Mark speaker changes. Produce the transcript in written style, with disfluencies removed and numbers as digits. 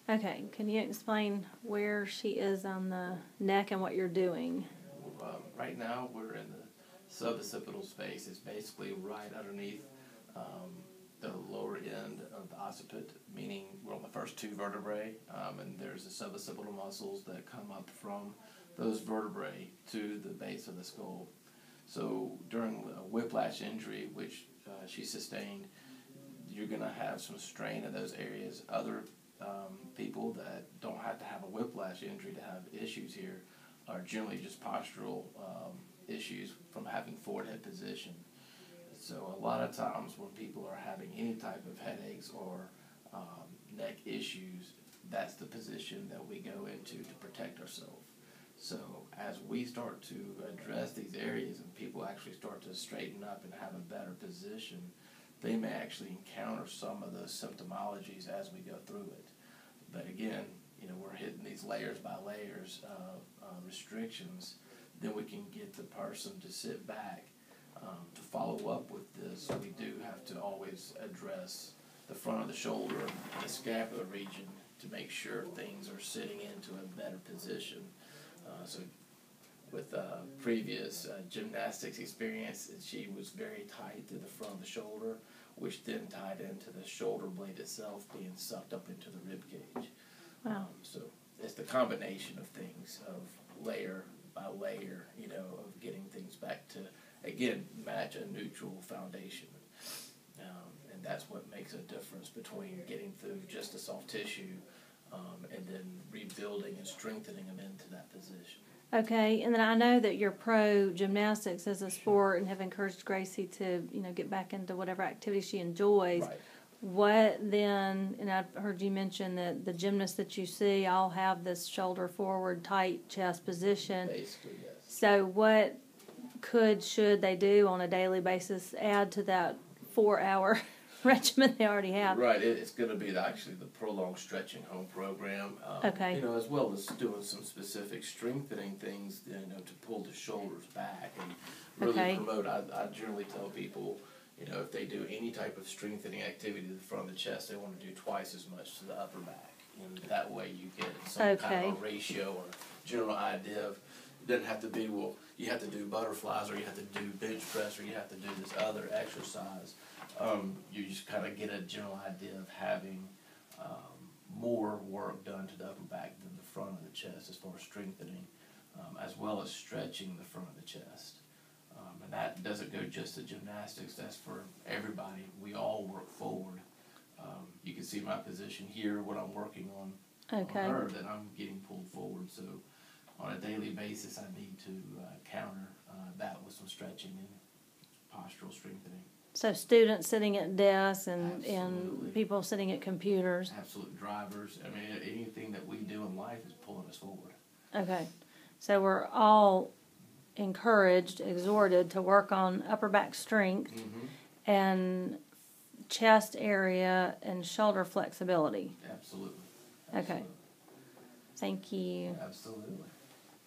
Speaker 1: Okay, can you explain where she is on the neck and what you're doing?
Speaker 2: Right now we're in the suboccipital space. It's basically right underneath the lower end of the occiput, meaning we're on the first two vertebrae, and there's the suboccipital muscles that come up from those vertebrae to the base of the skull. So during a whiplash injury, which she sustained, you're going to have some strain in those areas. Other people that don't have to have a whiplash injury to have issues here are generally just postural issues from having forward head position. So a lot of times when people are having any type of headaches or neck issues, that's the position that we go into to protect ourselves. So as we start to address these areas and people actually start to straighten up and have a better position, they may actually encounter some of those symptomologies as we go through it. But again, we're hitting these layers by layers of restrictions. Then we can get the person to sit back. To follow up with this, we do have to always address the front of the shoulder and the scapular region to make sure things are sitting into a better position. So with previous gymnastics experience, she was very tight to the front of the shoulder, which then tied into the shoulder blade itself being sucked up into the rib cage.
Speaker 1: Wow.
Speaker 2: So it's the combination of things, of layer by layer, of getting things back to, again, match a neutral foundation. And that's what makes a difference between getting through just the soft tissue and then rebuilding and strengthening them into that position.
Speaker 1: Okay, and then I know that you're pro gymnastics as a sport and have encouraged Gracie to, get back into whatever activity she enjoys.
Speaker 2: Right.
Speaker 1: What then, and I heard you mention that the gymnasts that you see all have this shoulder forward, tight chest position.
Speaker 2: Basically, yes.
Speaker 1: So what should they do on a daily basis add to that 4-hour regimen they already have?
Speaker 2: Right, it's going to be actually the prolonged stretching home program.
Speaker 1: Okay.
Speaker 2: As well as doing some specific strengthening things, to pull the shoulders back and really promote. I generally tell people, if they do any type of strengthening activity to the front of the chest, they want to do twice as much to the upper back. And that way you get some kind of a ratio or general idea of, it doesn't have to be, you have to do butterflies or you have to do bench press or you have to do this other exercise. You just kind of get a general idea of having more work done to the upper back than the front of the chest as far as strengthening, as well as stretching the front of the chest. And that doesn't go just to gymnastics, that's for everybody. We all work forward. You can see my position here, what I'm working on her, that I'm getting pulled forward. So on a daily basis, I need to counter that with some stretching and postural strengthening.
Speaker 1: So students sitting at desks and people sitting at computers.
Speaker 2: Absolute drivers. I mean, anything that we do in life is pulling us forward.
Speaker 1: Okay. So we're all encouraged, exhorted to work on upper back strength and chest area and shoulder flexibility.
Speaker 2: Absolutely.
Speaker 1: Okay. Thank you.
Speaker 2: Absolutely.